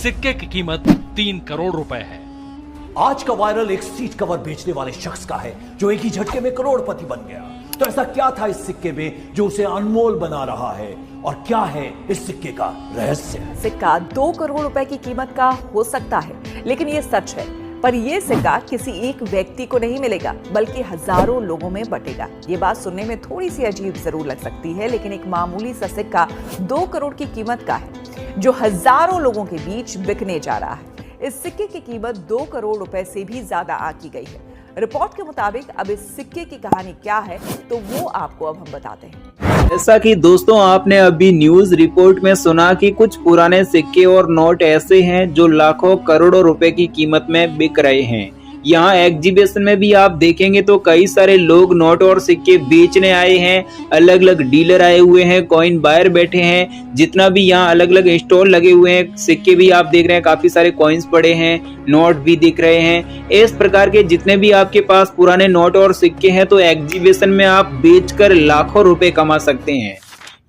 सिक्के की कीमत 3 करोड़ रुपए है। आज का वायरल एक सीट कवर बेचने वाले शख्स का है जो एक ही झटके में करोड़पति बन गया। तो ऐसा क्या था इस सिक्के में जो उसे अनमोल बना रहा है और क्या है इस सिक्के का रहस्य? सिक्का 2 करोड़ रुपए की कीमत का हो सकता है, लेकिन ये सच है। पर यह सिक्का किसी एक व्यक्ति को नहीं मिलेगा, बल्कि हजारों लोगों में बटेगा। ये बात सुनने में थोड़ी सी अजीब जरूर लग सकती है, लेकिन एक मामूली सा सिक्का 2 करोड़ की कीमत का है जो हजारों लोगों के बीच बिकने जा रहा है। इस सिक्के की कीमत 2 करोड़ रुपए से भी ज्यादा आंकी गई है। रिपोर्ट के मुताबिक अब इस सिक्के की कहानी क्या है, तो वो आपको अब हम बताते हैं। जैसा कि दोस्तों आपने अभी न्यूज रिपोर्ट में सुना कि कुछ पुराने सिक्के और नोट ऐसे हैं जो लाखों करोड़ों रुपए की कीमत में बिक रहे हैं। यहाँ एग्जीबिशन में भी आप देखेंगे तो कई सारे लोग नोट और सिक्के बेचने आए हैं। अलग अलग डीलर आए हुए हैं, कॉइन बायर बैठे हैं। जितना भी यहाँ अलग अलग स्टॉल लगे हुए हैं, सिक्के भी आप देख रहे हैं, काफी सारे कॉइन्स पड़े हैं, नोट भी दिख रहे हैं। इस प्रकार के जितने भी आपके पास पुराने नोट और सिक्के हैं तो एग्जीबिशन में आप बेचकर लाखों रुपए कमा सकते हैं।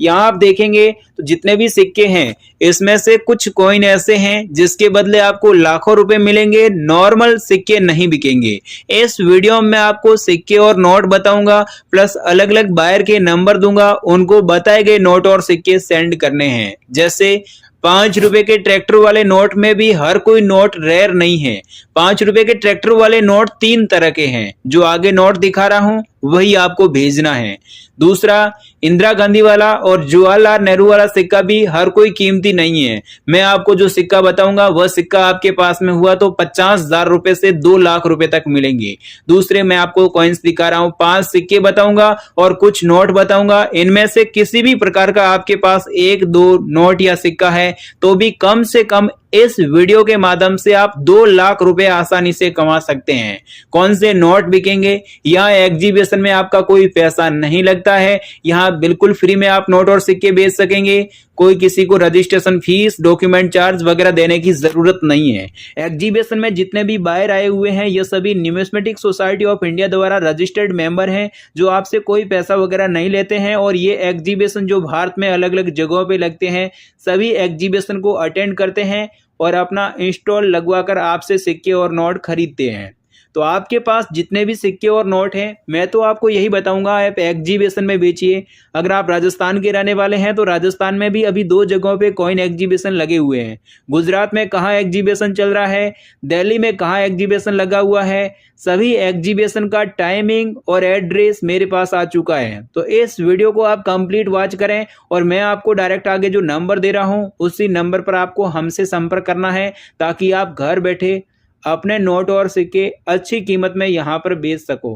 यहाँ आप देखेंगे तो जितने भी सिक्के हैं इसमें से कुछ कॉइन ऐसे हैं जिसके बदले आपको लाखों रुपए मिलेंगे। नॉर्मल सिक्के नहीं बिकेंगे। इस वीडियो में आपको सिक्के और नोट बताऊंगा, प्लस अलग अलग बायर के नंबर दूंगा, उनको बताए गए नोट और सिक्के सेंड करने हैं। जैसे 5 रुपए के ट्रैक्टर वाले नोट में भी हर कोई नोट रेयर नहीं है। 5 रुपए के ट्रैक्टर वाले नोट 3 तरह के हैं। जो आगे नोट दिखा रहा हूं वही आपको भेजना है। दूसरा, इंदिरा गांधी वाला और जवाहरलाल नेहरू वाला सिक्का भी हर कोई कीमती नहीं है। मैं आपको जो सिक्का बताऊंगा वह सिक्का आपके पास में हुआ तो 50,000 रुपए से 2 लाख रुपए तक मिलेंगे। दूसरे, मैं आपको कॉइन्स दिखा रहा हूं, 5 सिक्के बताऊंगा और कुछ नोट बताऊंगा। इनमें से किसी भी प्रकार का आपके पास 1-2 नोट या सिक्का है तो भी कम से कम इस वीडियो के माध्यम से आप 2 लाख रुपए आसानी से कमा सकते हैं। कौन से नोट बिकेंगे? यहाँ एग्जीबिशन में आपका कोई पैसा नहीं लगता है। यहाँ बिल्कुल फ्री में आप नोट और सिक्के बेच सकेंगे। कोई किसी को रजिस्ट्रेशन फीस, डॉक्यूमेंट चार्ज वगैरह देने की जरूरत नहीं है। एग्जीबिशन में जितने भी बायर आए हुए हैं ये सभी न्यूमिस्मेटिक सोसाइटी ऑफ इंडिया द्वारा रजिस्टर्ड मेंबर हैं, जो आपसे कोई पैसा वगैरह नहीं लेते हैं। और ये एग्जीबिशन जो भारत में अलग अलग जगहों पे लगते हैं, सभी एग्जीबिशन को अटेंड करते हैं और अपना इंस्टॉल लगवाकर आपसे सिक्के और नोट खरीदते हैं। तो आपके पास जितने भी सिक्के और नोट हैं, मैं तो आपको यही बताऊंगा आप एग्जीबिशन में बेचिए। अगर आप राजस्थान के रहने वाले हैं तो राजस्थान में भी अभी 2 जगहों पे कॉइन एग्जीबिशन लगे हुए हैं। गुजरात में कहाँ एग्जीबिशन चल रहा है, दिल्ली में कहाँ एग्जीबिशन लगा हुआ है, सभी एग्जीबिशन का टाइमिंग और एड्रेस मेरे पास आ चुका है। तो इस वीडियो को आप कंप्लीट वॉच करें और मैं आपको डायरेक्ट आगे जो नंबर दे रहा हूं उसी नंबर पर आपको हमसे संपर्क करना है, ताकि आप घर बैठे अपने नोट और सिक्के अच्छी कीमत में यहाँ पर बेच सको।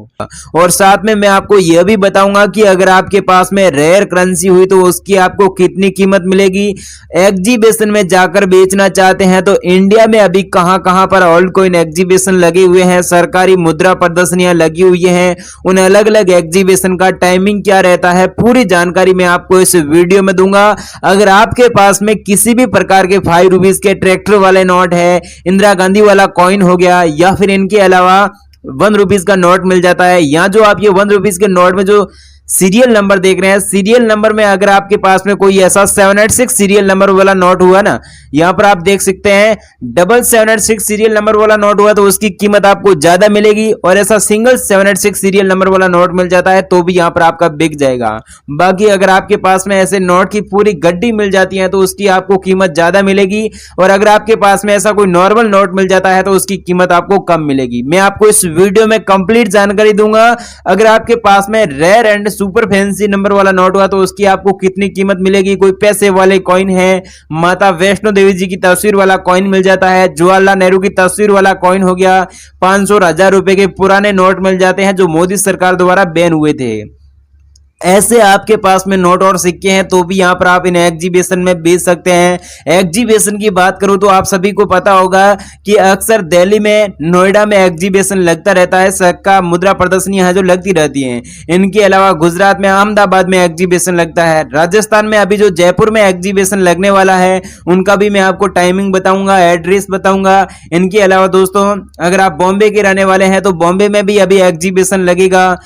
और साथ में मैं आपको यह भी बताऊंगा कि अगर आपके पास में रेयर करेंसी हुई तो उसकी आपको कितनी कीमत मिलेगी। एग्जीबिशन में जाकर बेचना चाहते हैं तो इंडिया में अभी कहां कहां पर ओल्ड कॉइन एग्जीबिशन लगे हुए हैं, सरकारी मुद्रा प्रदर्शनियां लगी हुई हैं, उन अलग अलग एग्जीबिशन का टाइमिंग क्या रहता है, पूरी जानकारी मैं आपको इस वीडियो में दूंगा। अगर आपके पास में किसी भी प्रकार के 5 रुपीज के ट्रैक्टर वाले नोट है, इंदिरा गांधी वाला कॉइन हो गया, या फिर इनके अलावा 1 रुपीज का नोट मिल जाता है, या जो आप ये 1 रुपीज के नोट में जो सीरियल नंबर देख रहे हैं, सीरियल नंबर में अगर आपके पास में कोई ऐसा 786 सीरियल नंबर वाला नोट हुआ ना, यहां पर आप देख सकते हैं 786 सीरियल नंबर वाला नोट हुआ तो उसकी कीमत आपको ज्यादा मिलेगी। और ऐसा सिंगल 786 सीरियल नंबर वाला नोट मिल जाता है तो भी यहां पर आपका बिक जाएगा। बाकी अगर आपके पास में ऐसे नोट की पूरी गड्डी मिल जाती है तो उसकी आपको कीमत ज्यादा मिलेगी। और अगर आपके पास में ऐसा कोई नॉर्मल नोट मिल जाता है तो उसकी कीमत आपको कम मिलेगी। मैं आपको इस वीडियो में कंप्लीट जानकारी दूंगा। अगर आपके पास में rare and super fancy number वाला नोट हुआ तो उसकी आपको कितनी कीमत मिलेगी। कोई पैसे वाले कॉइन है, माता वैष्णो देवी जी की तस्वीर वाला कॉइन मिल जाता है, जवाहरलाल नेहरू की तस्वीर वाला कॉइन हो गया, 500 और 1000 रुपए के पुराने नोट मिल जाते हैं जो मोदी सरकार द्वारा बैन हुए थे। ऐसे आपके पास में नोट और सिक्के हैं तो भी यहाँ पर आप इन एग्जीबिशन में बेच सकते हैं। एग्जीबिशन की बात करूं तो आप सभी को पता होगा कि अक्सर दिल्ली में, नोएडा में एग्जीबिशन लगता रहता है। सिक्का मुद्रा प्रदर्शनियां जो लगती रहती हैं। इनके अलावा गुजरात में, अहमदाबाद में एग्जीबिशन लगता है। राजस्थान में अभी जो जयपुर में एग्जीबिशन लगने वाला है उनका भी मैं आपको टाइमिंग बताऊंगा, एड्रेस बताऊंगा। इनके अलावा दोस्तों अगर आप बॉम्बे के रहने वाले हैं तो बॉम्बे में भी अभी एग्जीबिशन लगेगा।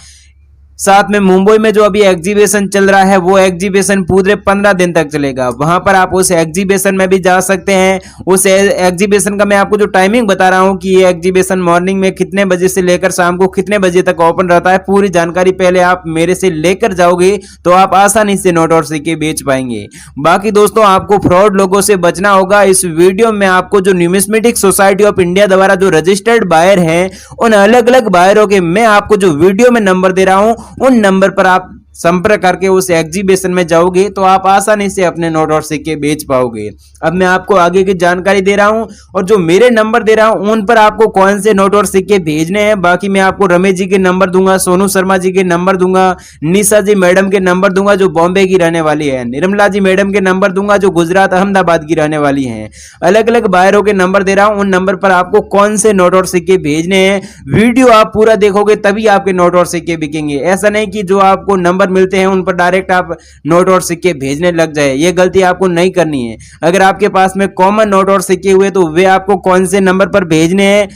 साथ में मुंबई में जो अभी एग्जीबिशन चल रहा है वो एग्जीबिशन पूरे 15 दिन तक चलेगा। वहां पर आप उस एग्जीबिशन में भी जा सकते हैं। उस एग्जीबिशन का मैं आपको जो टाइमिंग बता रहा हूं कि ये एग्जीबिशन मॉर्निंग में कितने बजे से लेकर शाम को कितने बजे तक ओपन रहता है, पूरी जानकारी पहले आप मेरे से लेकर जाओगे तो आप आसानी से नोट और सिक्के बेच पाएंगे। बाकी दोस्तों आपको फ्रॉड लोगों से बचना होगा। इस वीडियो में आपको जो न्यूमिस्मेटिक सोसाइटी ऑफ इंडिया द्वारा जो रजिस्टर्ड बायर हैं उन अलग अलग बायरों के मैं आपको जो वीडियो में नंबर दे रहा हूं उन नंबर पर आप संपर्क करके उस एग्जीबिशन में जाओगे तो आप आसानी से अपने नोट और सिक्के बेच पाओगे। अब मैं आपको आगे की जानकारी दे रहा हूं और जो मेरे नंबर दे रहा हूं उन पर आपको कौन से नोट और सिक्के भेजने हैं। बाकी मैं आपको रमेश जी के नंबर दूंगा, सोनू शर्मा जी के नंबर दूंगा, निशा जी मैडम के नंबर दूंगा जो बॉम्बे की रहने वाली है, निर्मला जी मैडम के नंबर दूंगा जो गुजरात अहमदाबाद की रहने वाली हैं। अलग अलग बायरों के नंबर दे रहा हूं, उन नंबर पर आपको कौन से नोट और सिक्के भेजने हैं। वीडियो आप पूरा देखोगे तभी आपके नोट और सिक्के बिकेंगे। ऐसा नहीं कि जो आपको नंबर मिलते हैं उन पर डायरेक्ट आप नोट और सिक्के भेजने लग जाए, ये गलती आपको नहीं करनी है। अगर आपके पास में कॉमन नोट और सिक्के हुए तो वे आपको कौन से नंबर पर भेजने हैं।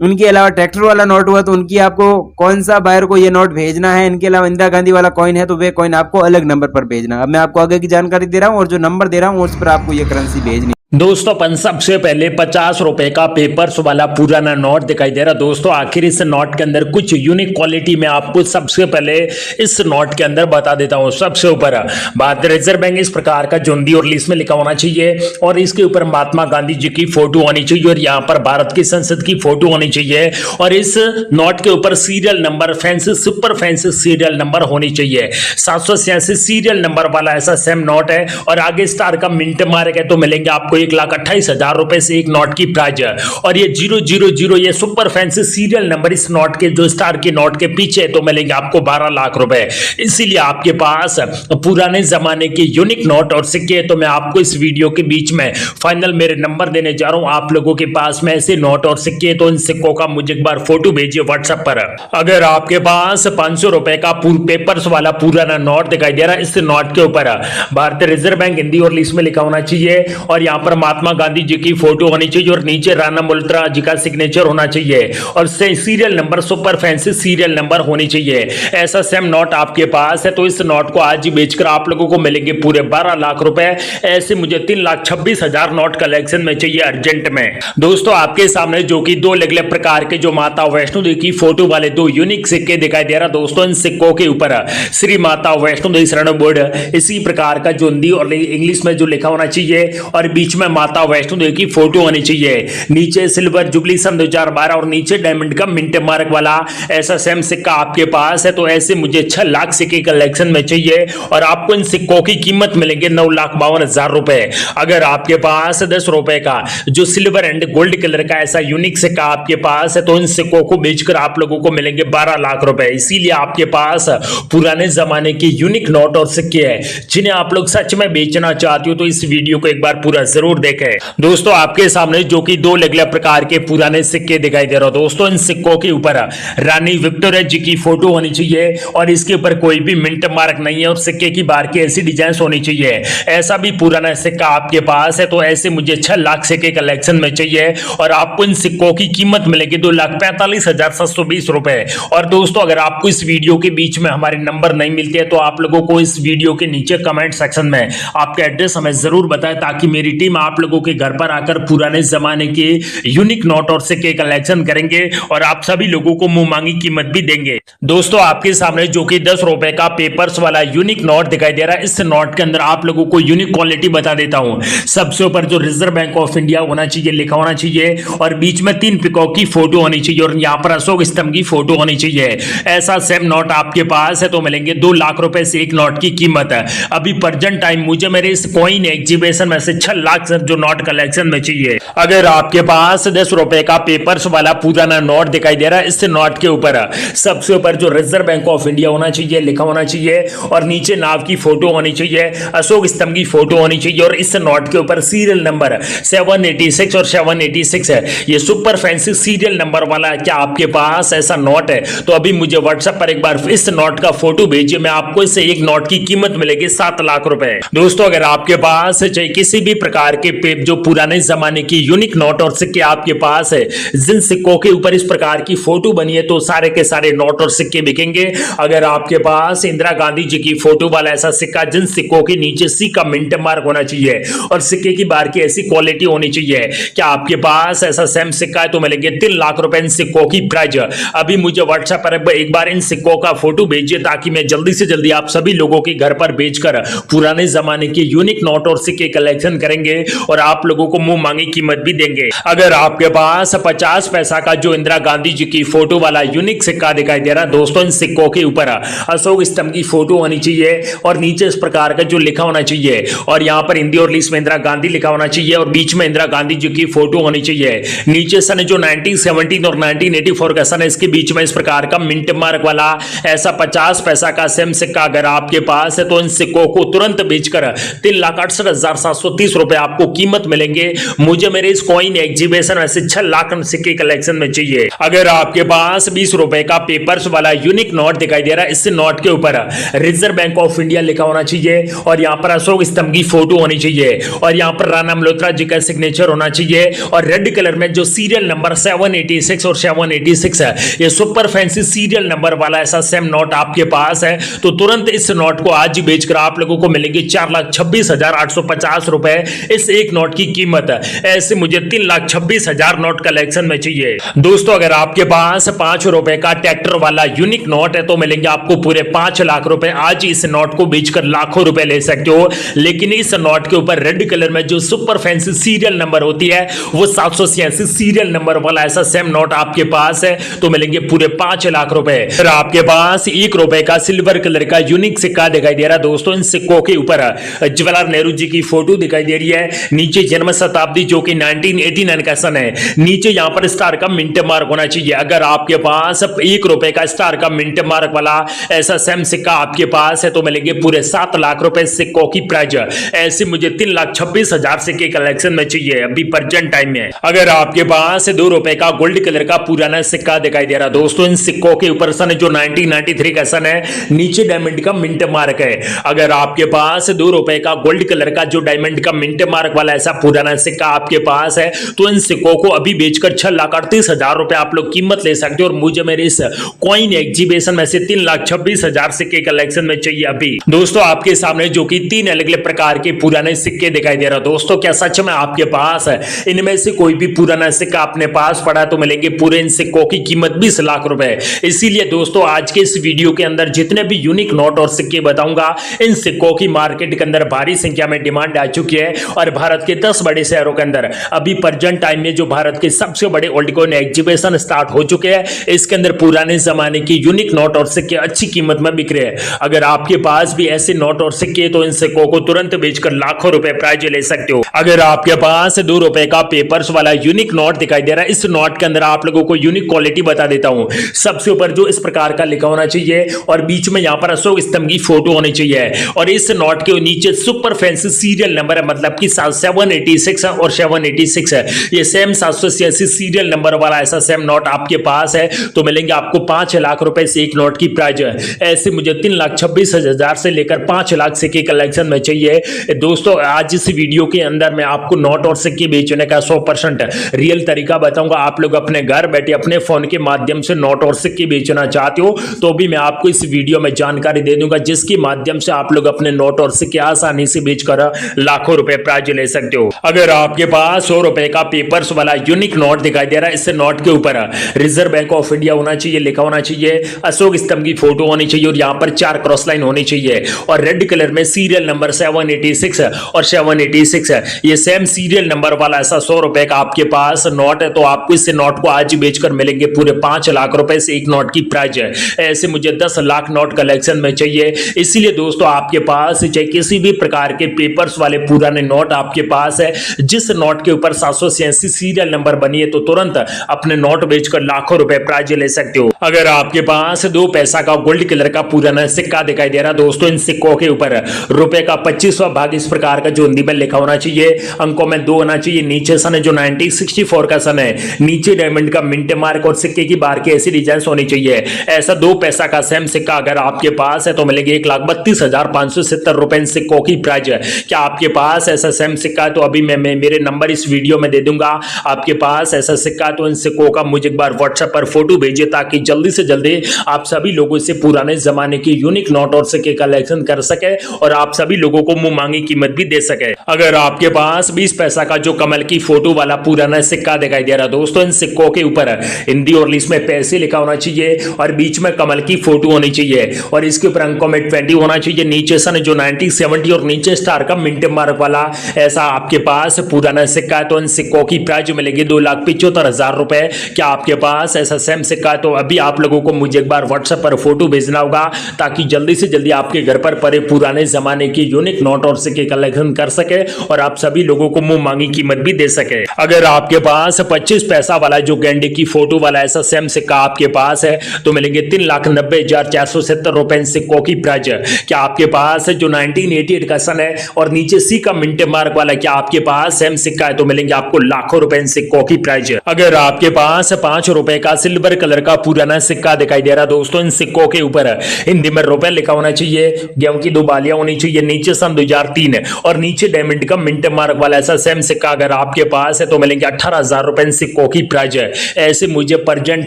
उनके अलावा ट्रैक्टर वाला नोट हुआ तो उनकी आपको कौन सा बायर को ये नोट भेजना है। इनके अलावा इंदिरा गांधी वाला कॉइन है तो वे कॉइन आपको अलग नंबर पर भेजना। अब मैं आपको आगे की जानकारी दे रहा हूं और जो नंबर दे रहा हूं उस पर आपको ये करेंसी भेजनी। दोस्तों अपन सबसे पहले 50 रुपए का पेपर्स वाला पुराना नोट दिखाई दे रहा। दोस्तों आखिर इस नोट के अंदर कुछ यूनिक क्वालिटी में आपको सबसे पहले इस नोट के अंदर बता देता हूं। सबसे ऊपर भारतीय रिजर्व बैंक इस प्रकार का जोंदी और लिस्ट में लिखा होना चाहिए और इसके ऊपर महात्मा गांधी जी की फोटो होनी चाहिए और यहाँ पर भारत की संसद की फोटो होनी चाहिए और इस नोट के ऊपर serial number fancy super fancy serial number होनी चाहिए। 786 सीरियल नंबर वाला ऐसा सेम नोट है और आगे स्टार का मिंट मार्क है तो मिलेंगे आपको 1,28,000 रुपए से एक नोट की प्राइज है। और ये 000 ये सुपर फैंसी सीरियल नंबर इस नोट के जो स्टार के नोट के पीछे तो मिलेंगे आपको 12 लाख रुपए। इसीलिए आपके पास पुराने जमाने के यूनिक नोट और सिक्के तो मैं आपको इस वीडियो के बीच में फाइनल मेरे नंबर देने जा रहा हूं। आप लोगों के पास में ऐसे नोट और सिक्के तो इन सिक्कों का मुझे एक बार फोटो भेजिए व्हाट्सएप पर। अगर आपके पास 500 रुपए का पेपर्स वाला पुराना नोट दिखाई दे रहा है, इस नोट के ऊपर भारतीय रिजर्व बैंक हिंदी और इंग्लिश में लिखा होना चाहिए और यहाँ पर महात्मा गांधी जी की फोटो होनी चाहिए और नीचे राणा मल्होत्रा जी का सिग्नेचर होना चाहिए और serial number super fancy serial number होनी चाहिए। ऐसा सेम नोट आपके पास है तो इस नोट को आज ही बेचकर आप लोगों को मिलेंगे पूरे 12 लाख रुपए। ऐसे मुझे 3,26,000 नोट कलेक्शन में चाहिए अर्जेंट में। दोस्तों आपके सामने जो कि दो अलग अलग प्रकार के जो माता वैष्णो देवी की फोटो वाले दो यूनिक सिक्के दिखाई दे रहा। दोस्तों इन सिक्कों के ऊपर श्री माता वैष्णो देवी शरण बोर्ड इसी प्रकार का जो हिंदी और इंग्लिश में जो लिखा होना चाहिए और बीच में माता वैष्णो देवी की फोटो होनी चाहिए। नीचे सिल्वर जुबली सन 2012 और नीचे डायमंड का मिंट मार्क वाला ऐसा सेम सिक्का आपके पास है तो ऐसे मुझे 6 लाख सिक्के कलेक्शन में चाहिए और आपको इन सिक्कों की कीमत मिलेंगे 9,52,000 रुपए। अगर आपके पास 10 रुपए का जो सिल्वर एंड गोल्ड कलर का ऐसा यूनिक सिक्का आपके पास है तो इन सिक्कों को बेचकर आप लोगों को मिलेंगे 12 लाख रुपए। इसीलिए आपके पास पुराने जमाने के यूनिक नोट और सिक्के हैं जिन्हें आप लोग सच में बेचना चाहते हो तो इस वीडियो को एक बार पूरा जरूर देखें। दोस्तों आपके सामने जो कि दो अलग अलग प्रकार के पुराने सिक्के दिखाई दे रहे हो। दोस्तों इन सिक्कों के ऊपर रानी विक्टोरिया जी की फोटो होनी चाहिए और इसके ऊपर कोई भी मिंट मार्क नहीं है और सिक्के की बार की ऐसी डिजाइन होनी चाहिए। ऐसा भी पुराना सिक्का आपके पास है तो ऐसे मुझे 6 लाख सिक्के कलेक्शन में चाहिए और आपको इन सिक्कों की कीमत मिलेगी 2,45,720 रुपए। और दोस्तों अगर आपको इस वीडियो के बीच में हमारे नंबर नहीं मिलते हैं तो आप लोगों को इस वीडियो के नीचे कमेंट सेक्शन में आपका एड्रेस हमें जरूर बताएं ताकि मेरी टीम आप लोगों के घर पर आकर पुराने जमाने के यूनिक नोट और सिक्के कलेक्शन करेंगे और आप सभी लोगों को मुंह मांगी कीमत भी देंगे। दोस्तों आपके सामने जो कि 10 रुपए का पेपर्स वाला यूनिक नोट दिखाई दे रहा है, इस नोट के अंदर आप लोगों को यूनिक क्वालिटी बता देता हूं। सबसे ऊपर जो रिजर्व बैंक ऑफ इंडिया होना चाहिए लिखा होना चाहिए और बीच में 3 पिकॉक की फोटो होनी चाहिए और यहाँ पर अशोक स्तंभ की फोटो होनी चाहिए। ऐसा सेम नोट आपके पास है तो मिलेंगे 2 लाख रुपए से एक नोट की कीमत है। अभी प्रेजेंट टाइम मुझे मेरे इस कॉइन एग्जीबिशन में से 6 लाख जो नोट कलेक्शन में चाहिए। अगर आपके पास 10 रुपए का पेपर्स वाला पुराना नोट दिखाई दे रहा है, इस नोट के ऊपर सबसे ऊपर जो रिजर्व बैंक ऑफ इंडिया होना चाहिए लिखा होना चाहिए और नीचे नाव की फोटो होनी चाहिए, अशोक स्तंभ की फोटो होनी चाहिए और इस नोट के ऊपर सीरियल नंबर 786 और 786 है। ये सुपर फैंसी सीरियल नंबर वाला है। क्या आपके पास ऐसा नोट है तो अभी मुझे व्हाट्सएप पर एक बार इस नोट का फोटो भेजिए। मैं आपको इससे एक नोट की कीमत मिलेगी 7 लाख रुपए। दोस्तों अगर आपके पास चाहे किसी भी प्रकार प्रकार के जो पुराने जमाने की यूनिक नोट और सिक्के आपके पास है, जिन सिक्कों के ऊपर इस प्रकार की फोटो बनी है, तो सारे के सारे नोट और सिक्के बिकेंगे। अगर आपके पास इंदिरा गांधी जी की फोटो वाला ऐसा सिक्का, जिन सिक्कों के नीचे सी का मिंट मार्क होना चाहिए और सिक्के की बार की ऐसी क्वालिटी होनी चाहिए, क्या आपके पास ऐसा सेम सिक्का है, तो मिलेंगे 3 लाख रुपए इन सिक्कों की प्राइज। अभी मुझे व्हाट्सएप पर एक बार इन सिक्कों का फोटो भेजिए, ताकि मैं जल्दी से जल्दी आप सभी लोगों के घर पर भेजकर पुराने जमाने के यूनिक नोट और सिक्के कलेक्शन करेंगे और आप लोगों को मुंह मांगी कीमत भी देंगे। अगर आपके पास 50 पैसा का जो इंदिरा गांधी जी की फोटो वाला यूनिक सिक्का दिखाई दे रहा है दोस्तों, इन सिक्कों के ऊपर अशोक स्तंभ की फोटो होनी चाहिए और नीचे इस प्रकार का जो लिखा होना चाहिए, और यहाँ पर हिंदी और इंग्लिश में इंदिरा गांधी लिखा होना चाहिए और बीच में इंदिरा गांधी जी की फोटो होनी चाहिए। नीचे सन जो 1917 और 1984 का सन है, इसके बीच में इस प्रकार का मिंट मार्क वाला ऐसा 50 पैसा का सेम सिक्का अगर आपके पास है, तो इन सिक्कों को तुरंत बेचकर 3,68,730 रुपए आपको कीमत मिलेंगे। मुझे मेरे इस कॉइन एग्जीबिशन में से 6 लाख सिक्के कलेक्शन में चाहिए। अगर आपके पास 20 रुपए का पेपर्स वाला यूनिक नोट दिखाई दे रहा है, इस नोट के ऊपर रिजर्व बैंक ऑफ इंडिया लिखा होना चाहिए और यहाँ पर अशोक स्तंभ की फोटो होनी चाहिए और यहाँ पर राणा मल्होत्रा जी का सिग्नेचर होना चाहिए और रेड कलर में जो सीरियल नंबर 786 और 786 है, ये सुपर फैंसी सीरियल नंबर वाला ऐसा सेम नोट आपके पास है, तो तुरंत इस नोट को आज ही बेचकर आप लोगों को मिलेंगे 4,26,850 रुपए इस एक नोट की कीमत। ऐसे मुझे 3,26,000 नोट कलेक्शन में चाहिए। दोस्तों अगर आपके पास 5 रुपए का ट्रैक्टर वाला यूनिक नोट है, तो मिलेंगे आपको पूरे 5 लाख रुपए। आज इस नोट को बेचकर लाखों रुपए ले सकते हो, लेकिन इस नोट के ऊपर रेड कलर में जो सुपर फैंसी सीरियल नंबर होती है, वो 786 सीरियल नंबर वाला ऐसा सेम नोट आपके पास है, तो मिलेंगे पूरे 5 लाख रुपए। फिर आपके पास 1 रुपए का सिल्वर कलर का यूनिक सिक्का दिखाई दे रहा है दोस्तों, इन सिक्कों के ऊपर जवाहरलाल नेहरू जी की फोटो दिखाई दे रही है, नीचे जन्म शताब्दी जो कि 1989 का सन है, नीचे यहां पर स्टार का मिंट मार्क होना चाहिए। अगर आपके पास 1 रुपए का स्टार का मिंट मार्क वाला ऐसा सेम सिक्का आपके पास है, तो मिलेंगे पूरे 7 लाख रुपए सिक्कों की प्राइज। ऐसे मुझे 3,26,000 सिक्के कलेक्शन में चाहिए अभी प्रेजेंट टाइम में। अगर आपके पास 2 रुपए का गोल्ड कलर का पुराना सिक्का दिखाई दे रहा दोस्तों, इन सिक्कों के ऊपर सन जो 1993 का सन है, नीचे डायमंड का मिंट मार्क है। अगर आपके पास 2 रुपए का गोल्ड कलर का जो डायमंड का मिंट मार्क वाला ऐसा पुराना सिक्का आपके पास है, तो इन सिक्कों को अभी बेचकर 6,38,000 रुपए आप लोग कीमत ले सकते हो और मुझे मेरे इस कॉइन एग्जीबिशन में से 3,26,000 सिक्के कलेक्शन में चाहिए अभी। दोस्तों आपके सामने जो कि 3 अलग अलग प्रकार के पुराने सिक्के दिखाई दे रहा दोस्तों, क्या सच में आपके पास है इनमें से कोई भी पुराना सिक्का अपने पास पड़ा, तो मिलेंगे पूरे इन सिक्कों की कीमत 20 लाख रुपए। इसीलिए दोस्तों आज के इस वीडियो के अंदर जितने भी यूनिक नोट और सिक्के बताऊंगा, इन सिक्कों की मार्केट के अंदर भारी संख्या में डिमांड आ चुकी है और भारत के 10 बड़े शहरों के अंदर अभी प्रेजेंट टाइम में जो भारत के सबसे बड़े ओल्ड कॉइन एग्जीबिशन स्टार्ट हो चुके हैं, इसके अंदर पुराने जमाने की यूनिक नोट और सिक्के अच्छी कीमत में बिक रहे हैं। अगर आपके पास भी ऐसे नोट और सिक्के, तो इन सिक्कों को तुरंत बेचकर लाखों रुपए प्राइज ले सकते हो। अगर आपके पास 2 रुपए का पेपर्स वाला यूनिक नोट दिखाई दे रहा है, इस नोट के अंदर आप लोगों को यूनिक क्वालिटी बता देता हूं। सबसे ऊपर जो इस प्रकार का लिखा होना चाहिए और बीच में यहां पर अशोक स्तंभ की फोटो होनी चाहिए और इस नोट के नीचे सुपर फैंसी सीरियल नंबर है, मतलब कि 786 और 786 है, ये सेम 786 सीरियल नंबर वाला ऐसा सेम नोट आपके पास है, तो मिलेंगे आपको 5 लाख रुपए से एक नोट की प्राइज है। ऐसे मुझे 3,26,000 से लेकर 5 लाख सिक्के कलेक्शन में चाहिए। दोस्तों आज इस वीडियो के अंदर मैं आपको नोट और सिक्के बेचने का 100% रियल तरीका बताऊंगा। आप लोग अपने घर बैठे अपने फोन के माध्यम से नोट और सिक्के बेचना चाहते हो, तो भी मैं आपको इस वीडियो में जानकारी दे दूंगा, जिसके माध्यम से आप लोग अपने नोट और सिक्के आसानी से बेचकर लाखों रुपए प्राइज ले सकते हो। अगर आपके पास 100 रुपए का पेपर्स वाला यूनिक नोट दिखाई दे रहा है, इस नोट के ऊपर रिजर्व बैंक ऑफ इंडिया होना चाहिए, लिखा होना चाहिए, अशोक स्तंभ की फोटो होनी चाहिए और यहाँ पर 4 क्रॉस लाइन होनी चाहिए और रेड कलर में सीरियल नंबर 786 और 786 है, ये सेम सीरियल नंबर वाला ऐसा 100 रुपए का आपके पास नोट है, तो आपको इस नोट को आज बेचकर मिलेंगे पूरे 5 लाख रुपए से एक नोट की प्राइज है। ऐसे मुझे 10 लाख नोट कलेक्शन में चाहिए। इसीलिए दोस्तों आपके पास चाहे किसी भी प्रकार के पेपर्स वाले पुराने नोट आपके पास है, जिस नोट के ऊपर 786 सीरियल नंबर बनी है, तो तुरंत अपने नोट बेचकर लाखों रुपए प्राइज ले सकते हो। अगर आपके पास 2 पैसा का गोल्ड कलर का पुराना सिक्का दिखाई दे रहा दोस्तों, इन सिक्कों के ऊपर रुपए का 25वां भाग इस प्रकार का जो हिंदी में लिखा होना चाहिए, अंकों में 2 होना चाहिए, नीचे सन जो 1964 का सन है, नीचे डायमंड का मिंट मार्क और सिक्के की बार की ऐसी डिजाइन होनी चाहिए। ऐसा 2 पैसा का सेम सिक्का अगर आपके पास है, तो मिलेंगे 1,32,570 रुपए इन सिक्कों की प्राइज है। क्या आपके पास ऐसा सेम सिक्का तो अभी मैं मेरे नंबर इस वीडियो में दे दूंगा। आपके पास ऐसा सिक्का तो इन सिक्कों का मुझे एक बार व्हाट्सएप पर फोटो भेजिए ताकि जल्दी से जल्दी आप सभी लोगों से पुराने जमाने के यूनिक नोट और सिक्के कलेक्शन कर सके और आप सभी लोगों को मुंह मांगी कीमत भी दे सके। अगर आपके पास 20 पैसा का जो कमल की फोटो वाला पुराना सिक्का दिखाई दे रहा है दोस्तों, इन सिक्कों के ऊपर हिंदी और इंग्लिश में पैसे लिखा होना चाहिए और बीच में कमल की फोटो होनी चाहिए और इसके ऊपर अंकों में 20 होना चाहिए। नीचे सन जो 90, 70 और नीचे स्टार का मिंट मार्क वाला ऐसा आपके पास पुराना सिक्का है तो इन सिक्कों की प्राइस मिलेगी 2,75,000 रुपए। क्या आपके पास ऐसा सेम सिक्का है तो अभी आप लोगों को मुझे एक बार व्हाट्सएप पर फोटो भेजना होगा ताकि जल्दी से जल्दी आपके घर पर पड़े पुराने जमाने के यूनिक नोट और सिक्के कलेक्शन कर सके और आप सभी लोगों को मुंह मांगी कीमत भी दे सके। अगर आपके पास 25 पैसा वाला जो गेंडे की फोटो वाला ऐसा सेम सिक्का आपके पास है तो मिलेंगे 3,90,470 रुपए इन सिक्कों की प्राइस। क्या आपके पास जो 1988 का सन है और नीचे सी का मिंट मार्क वाला क्या आपके पास सेम सिक्का है तो मिलेंगे आपको लाखों रुपए इन सिक्कों की प्राइस। अगर आपके पास 5 रुपए का सिल्वर कलर का पुराना सिक्का दिखाई दे रहा दोस्तों, इन सिक्कों के ऊपर हिंदी में रुपए लिखा होना चाहिए, गेहूं की 2 बालियां होनी चाहिए, नीचे सन 2003 और नीचे डायमंड का मिंट मार्क वाला ऐसा सेम सिक्का अगर आपके पास है तो मिलेंगे 18,000 रुपए इन सिक्कों की प्राइस है। ऐसे मुझे प्रेजेंट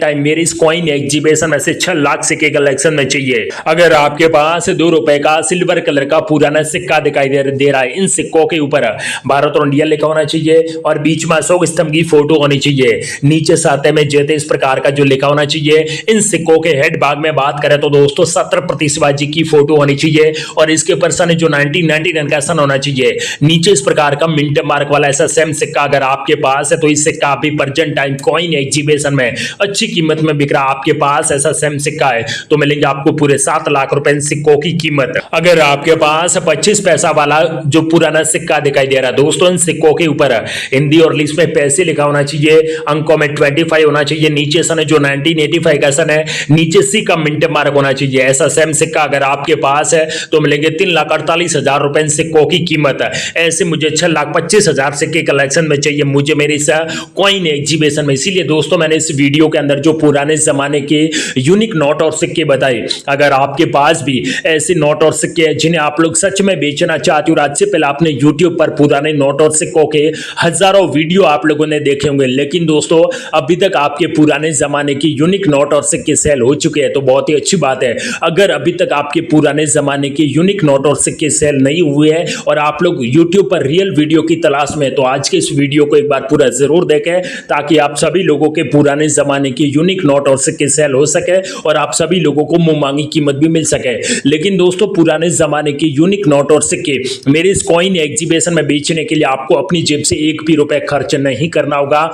टाइम मेरी इस कॉइन एग्जीबिशन में से 6 लाख सिक्के कलेक्शन में चाहिए। अगर आपके पास 2 रुपए का सिल्वर कलर का पुराना सिक्का दिखाई दे रहा है, इन सिक्कों के ऊपर भारत और इंडिया लिखा होना चाहिए और बीच में अशोक स्तंभ की फोटो होनी चाहिए, नीचे साथे में जयते इस प्रकार का जो लिखा होना चाहिए। इन सिक्कों के हेड भाग में बात करें तो दोस्तों छत्रपति शिवाजी की फोटो होनी चाहिए और इसके ऊपर सन जो 1999 का सन होना चाहिए, नीचे इस प्रकार का मिंट मार्क वाला ऐसा सेम सिक्का अगर आपके पास है तो इस सिक्का अभी प्रेजेंट टाइम कॉइन एग्जीबिशन में अच्छी कीमत में बिक रहा। आपके पास ऐसा सेम सिक्का है तो मिलेंगे आपको पूरे 7 लाख रुपए इन सिक्कों की कीमत। अगर आपके पास 25 पैसा वाला जो पुराना सिक्का दिखाई दे रहा है दोस्तों, इन सिक्कों के ऊपर हिंदी और इंग्लिश में पैसे लिखा होना चाहिए, अंकों में 25 होना चाहिए, नीचे सन जो 1985 का सन है, नीचे सी का मिंट मार्क होना चाहिए। ऐसा सेम सिक्का अगर आपके पास है तो मिलेंगे 3,48,000 रुपए इन सिक्कों की कीमत। ऐसे मुझे 6,25,000 सिक्के कलेक्शन में चाहिए मुझे मेरी इस कॉइन एग्जीबिशन में। इसीलिए दोस्तों मैंने इस वीडियो के अंदर जो पुराने जमाने के यूनिक नोट और सिक्के बताए, अगर आपके पास भी ऐसे नोट और सिक्के हैं जिन्हें आप लोग सच में बेचना चाहते हो, आज से पहले आपने YouTube पर पुराने नोट और सिक्कों के हजारों वीडियो आप लोगों ने देखे होंगे, लेकिन दोस्तों अभी तक आपके पुराने जमाने की यूनिक नोट और सिक्के सेल हो चुके हैं तो बहुत ही अच्छी बात है। अगर अभी तक आपके पुराने जमाने के यूनिक नोट और सिक्के सेल नहीं हुए हैं और आप लोग YouTube पर रियल वीडियो की तलाश में, तो आज के इस वीडियो को एक बार पूरा जरूर देखें ताकि आप सभी लोगों के पुराने जमाने के यूनिक नोट और सिक्के सेल हो सके और आप सभी लोगों को मुंह मांगी कीमत भी मिल सके। लेकिन दोस्तों पुराने जमाने के यूनिक नोट और सिक्के मेरे इस कॉइन एग्जीबिशन में बेचने के लिए आपको अपनी जेब से 1 भी रुपए खर्च नहीं करना होगा,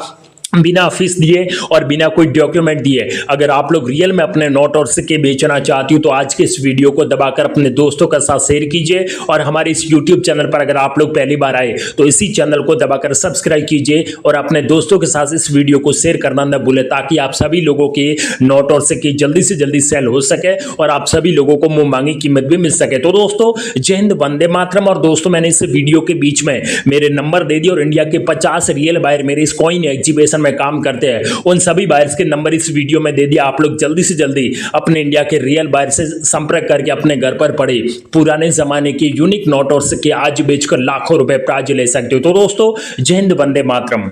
बिना फीस दिए और बिना कोई डॉक्यूमेंट दिए। अगर आप लोग रियल में अपने नोट और सिक्के बेचना चाहती हो तो आज के इस वीडियो को दबाकर अपने दोस्तों के साथ शेयर कीजिए और हमारे इस YouTube चैनल पर अगर आप लोग पहली बार आए तो इसी चैनल को दबाकर सब्सक्राइब कीजिए और अपने दोस्तों के साथ इस वीडियो को शेयर करना न भूलें ताकि आप सभी लोगों के नोट और सिक्के जल्दी से जल्दी सेल हो सके और आप सभी लोगों को मुंह मांगी कीमत भी मिल सके। तो दोस्तों जय हिंद, वंदे मातरम। और दोस्तों मैंने इस वीडियो के बीच में मेरे नंबर दे दिए और इंडिया के 50 रियल बायर मेरे इस कॉइन एग्जीबिशन में काम करते हैं, उन सभी बायर्स के नंबर इस वीडियो में दे दिया। आप लोग जल्दी से जल्दी अपने इंडिया के रियल बायर से संपर्क करके अपने घर पर पड़े पुराने जमाने के यूनिक नोट और सिक्के आज बेचकर लाखों रुपए प्राइज ले सकते हो। तो दोस्तों जय हिंद, वंदे मातरम।